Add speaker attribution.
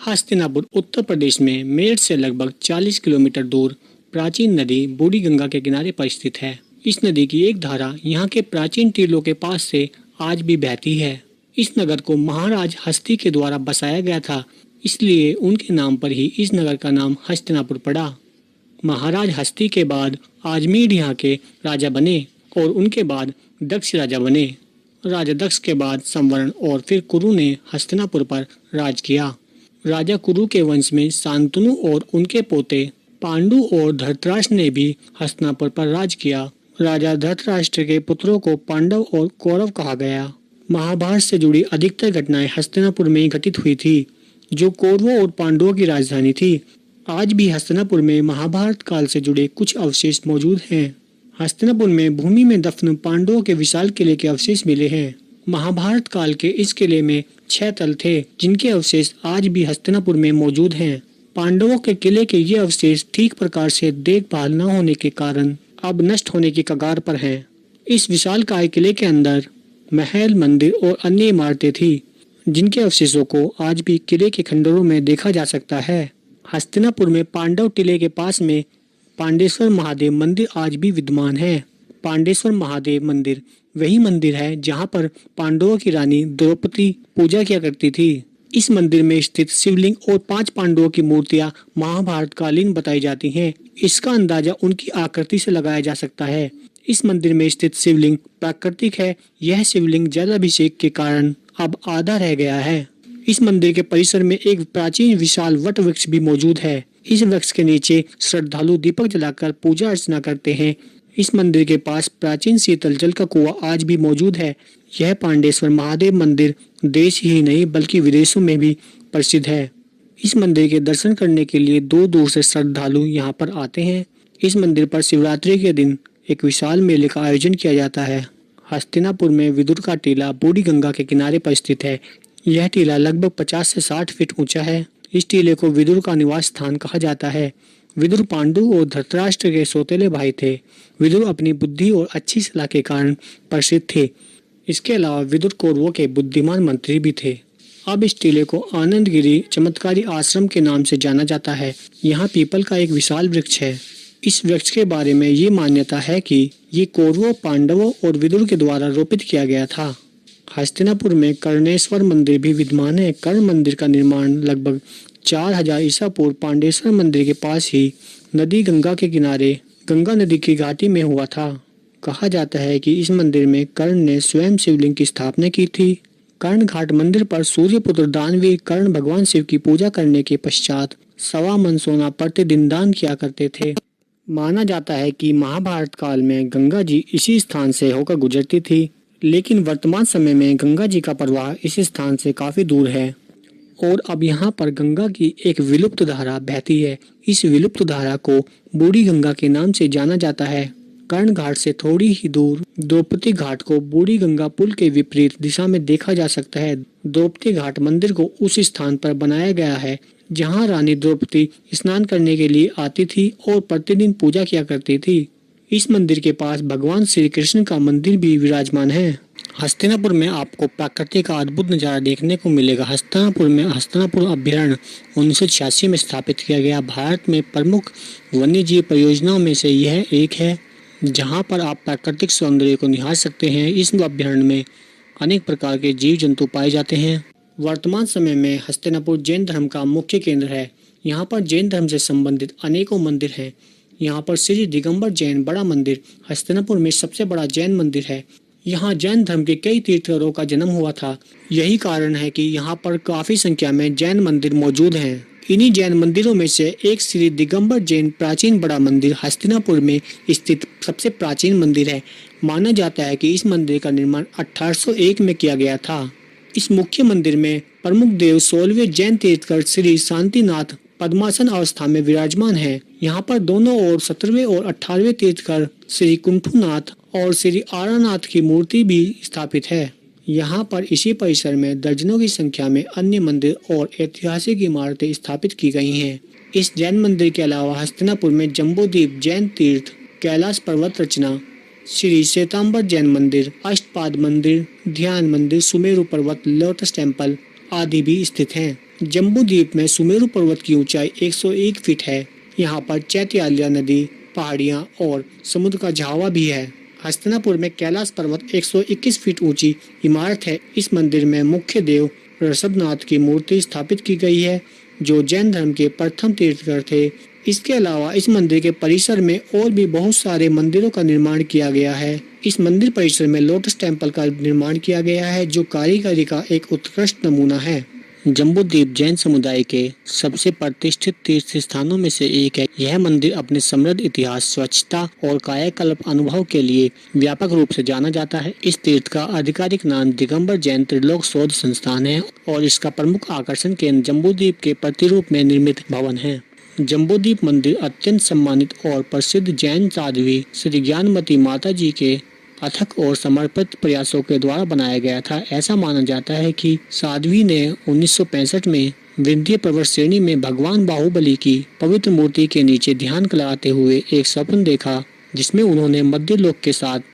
Speaker 1: हस्तिनापुर उत्तर प्रदेश में मेरठ से लगभग 40 किलोमीटर दूर प्राचीन नदी बूढ़ी गंगा के किनारे पर स्थित है। इस नदी की एक धारा यहाँ के प्राचीन टीलों के पास से आज भी बहती है। इस नगर को महाराज हस्ती के द्वारा बसाया गया था, इसलिए उनके नाम पर ही इस नगर का नाम हस्तिनापुर पड़ा। महाराज हस्ती के बाद आजमीर यहाँ के राजा बने और उनके बाद दक्ष राजा बने। राजा दक्ष के बाद संवरण और फिर कुरु ने हस्तिनापुर पर राज किया। राजा कुरु के वंश में शांतनु और उनके पोते पांडु और धृतराष्ट्र ने भी हस्तिनापुर पर राज किया। राजा धृतराष्ट्र के पुत्रों को पांडव और कौरव कहा गया। महाभारत से जुड़ी अधिकतर घटनाएं हस्तिनापुर में ही घटित हुई थी, जो कौरवों और पांडवों की राजधानी थी। आज भी हस्तिनापुर में महाभारत काल से जुड़े कुछ अवशेष मौजूद हैं। हस्तिनापुर में भूमि में दफन पांडवों के विशाल किले के अवशेष मिले हैं। महाभारत काल के इस किले में 6 तल थे, जिनके अवशेष आज भी हस्तिनापुर में मौजूद हैं। पांडवों के किले के ये अवशेष ठीक प्रकार से देखभाल न होने के कारण अब नष्ट होने की कगार पर हैं। इस विशालकाय किले के अंदर महल, मंदिर और अन्य इमारतें थी, जिनके अवशेषों को आज भी किले के खंडरों में देखा जा सकता है। हस्तिनापुर में पांडव टीले के पास में पांडेश्वर महादेव मंदिर आज भी विद्यमान है। पांडेश्वर महादेव मंदिर वही मंदिर है जहां पर पांडवों की रानी द्रौपदी पूजा किया करती थी। इस मंदिर में स्थित शिवलिंग और 5 पांडवों की मूर्तियां महाभारत कालीन बताई जाती हैं। इसका अंदाजा उनकी आकृति से लगाया जा सकता है। इस मंदिर में स्थित शिवलिंग प्राकृतिक है। यह शिवलिंग जलाभिषेक के कारण अब आधा रह गया है। इस मंदिर के परिसर में एक प्राचीन विशाल वट वृक्ष भी मौजूद है। इस वृक्ष के नीचे श्रद्धालु दीपक जलाकर पूजा अर्चना करते हैं। इस मंदिर के पास प्राचीन शीतल जल का कुआं आज भी मौजूद है। यह पांडेश्वर महादेव मंदिर देश ही नहीं बल्कि विदेशों में भी प्रसिद्ध है। इस मंदिर के दर्शन करने के लिए दूर दूर से श्रद्धालु यहाँ पर आते हैं। इस मंदिर पर शिवरात्रि के दिन एक विशाल मेले का आयोजन किया जाता है। हस्तिनापुर में विदुर का टीला बूढ़ी गंगा के किनारे पर स्थित है। यह टीला लगभग 50 से 60 फीट ऊंचा है। इस टीले को विदुर का निवास स्थान कहा जाता है। विदुर पांडु और धृतराष्ट्र के सौतेले भाई थे। विदुर अपनी बुद्धि और अच्छी सलाह के कारण प्रसिद्ध थे। इसके अलावा विदुर कौरवों के बुद्धिमान मंत्री भी थे। अब इस टीले को आनंदगिरी चमत्कारी आश्रम के नाम से जाना जाता है। यहाँ पीपल का एक विशाल वृक्ष है। इस वृक्ष के बारे में ये मान्यता है कि ये कौरवों, पांडवों और विदुर के द्वारा रोपित किया गया था। हस्तिनापुर में कर्णेश्वर मंदिर भी विद्यमान है। कर्ण मंदिर का निर्माण लगभग 4000 ईसा पूर्व पांडेश्वर मंदिर के पास ही नदी गंगा के किनारे गंगा नदी की घाटी में हुआ था। कहा जाता है कि इस मंदिर में कर्ण ने स्वयं शिवलिंग की स्थापना की थी। कर्ण घाट मंदिर पर सूर्यपुत्र दानवीर कर्ण भगवान शिव की पूजा करने के पश्चात 1.25 मन सोना प्रतिदिन दान किया करते थे। माना जाता है कि महाभारत काल में गंगा जी इसी स्थान से होकर गुजरती थी, लेकिन वर्तमान समय में गंगा जी का प्रवाह इस स्थान से काफी दूर है और अब यहाँ पर गंगा की एक विलुप्त धारा बहती है। इस विलुप्त धारा को बूढ़ी गंगा के नाम से जाना जाता है। कर्ण घाट से थोड़ी ही दूर द्रौपदी घाट को बूढ़ी गंगा पुल के विपरीत दिशा में देखा जा सकता है। द्रौपदी घाट मंदिर को उस स्थान पर बनाया गया है जहाँ रानी द्रौपदी स्नान करने के लिए आती थी और प्रतिदिन पूजा किया करती थी। इस मंदिर के पास भगवान श्री कृष्ण का मंदिर भी विराजमान है। हस्तिनापुर में आपको प्रकृति का अद्भुत नज़ारा देखने को मिलेगा। हस्तिनापुर में हस्तिनापुर अभयारण्य 1986 में स्थापित किया गया भारत में प्रमुख वन्यजीव परियोजनाओं में से यह एक है, जहां पर आप प्राकृतिक सौंदर्य को निहार सकते हैं। इस अभयारण्य में अनेक प्रकार के जीव जंतु पाए जाते हैं। वर्तमान समय में हस्तिनापुर जैन धर्म का मुख्य केंद्र है। यहाँ पर जैन धर्म से संबंधित अनेकों मंदिर हैं। यहाँ पर श्री दिगंबर जैन बड़ा मंदिर हस्तिनापुर में सबसे बड़ा जैन मंदिर है। यहाँ जैन धर्म के कई तीर्थंकरों का जन्म हुआ था। यही कारण है कि यहाँ पर काफी संख्या में जैन मंदिर मौजूद हैं। इन्हीं जैन मंदिरों में से एक श्री दिगंबर जैन प्राचीन बड़ा मंदिर हस्तिनापुर में स्थित सबसे प्राचीन मंदिर है। माना जाता है कि इस मंदिर का निर्माण 1801 में किया गया था। इस मुख्य मंदिर में प्रमुख देव 16वें जैन तीर्थंकर श्री शांतिनाथ पद्मासन अवस्था में विराजमान है। यहाँ पर दोनों ओर 17वें और 18वें तीर्थंकर श्री कुंठुनाथ और श्री आरानाथ की मूर्ति भी स्थापित है। यहाँ पर इसी परिसर में दर्जनों की संख्या में अन्य मंदिर और ऐतिहासिक इमारतें स्थापित की गई हैं। इस जैन मंदिर के अलावा हस्तिनापुर में जम्बूद्वीप जैन तीर्थ, कैलाश पर्वत रचना, श्री श्वेतांबर जैन मंदिर, अष्टपाद मंदिर, ध्यान मंदिर, सुमेरु पर्वत, लोटस टेम्पल आदि भी स्थित हैं। जम्बू द्वीप में सुमेरु पर्वत की ऊंचाई 101 फीट है। यहाँ पर चैत्यालिया नदी, पहाड़ियाँ और समुद्र का झावा भी है। हस्तिनापुर में कैलाश पर्वत 121 फीट ऊंची इमारत है। इस मंदिर में मुख्य देव ऋषभनाथ की मूर्ति स्थापित की गई है, जो जैन धर्म के प्रथम तीर्थंकर थे। इसके अलावा इस मंदिर के परिसर में और भी बहुत सारे मंदिरों का निर्माण किया गया है। इस मंदिर परिसर में लोटस टेम्पल का निर्माण किया गया है, जो कारीगरी का एक उत्कृष्ट नमूना है। जम्बूद्वीप जैन समुदाय के सबसे प्रतिष्ठित तीर्थ स्थानों में से एक है। यह मंदिर अपने समृद्ध इतिहास, स्वच्छता और कायाकल्प अनुभव के लिए व्यापक रूप से जाना जाता है। इस तीर्थ का आधिकारिक नाम दिगंबर जैन त्रिलोक शोध संस्थान है और इसका प्रमुख आकर्षण केंद्र जम्बूद्वीप के प्रतिरूप में निर्मित भवन है। जम्बूद्वीप मंदिर अत्यंत सम्मानित और प्रसिद्ध जैन साध्वी श्री ज्ञानमती माता जी के अथक और समर्पित प्रयासों के द्वारा बनाया गया था। ऐसा माना जाता है कि साध्वी ने 1965 में विंध्य पर्वत श्रेणी में भगवान बाहुबली की पवित्र मूर्ति के नीचे ध्यान लगाते हुए एक स्वप्न देखा, जिसमें उन्होंने मध्य लोक के साथ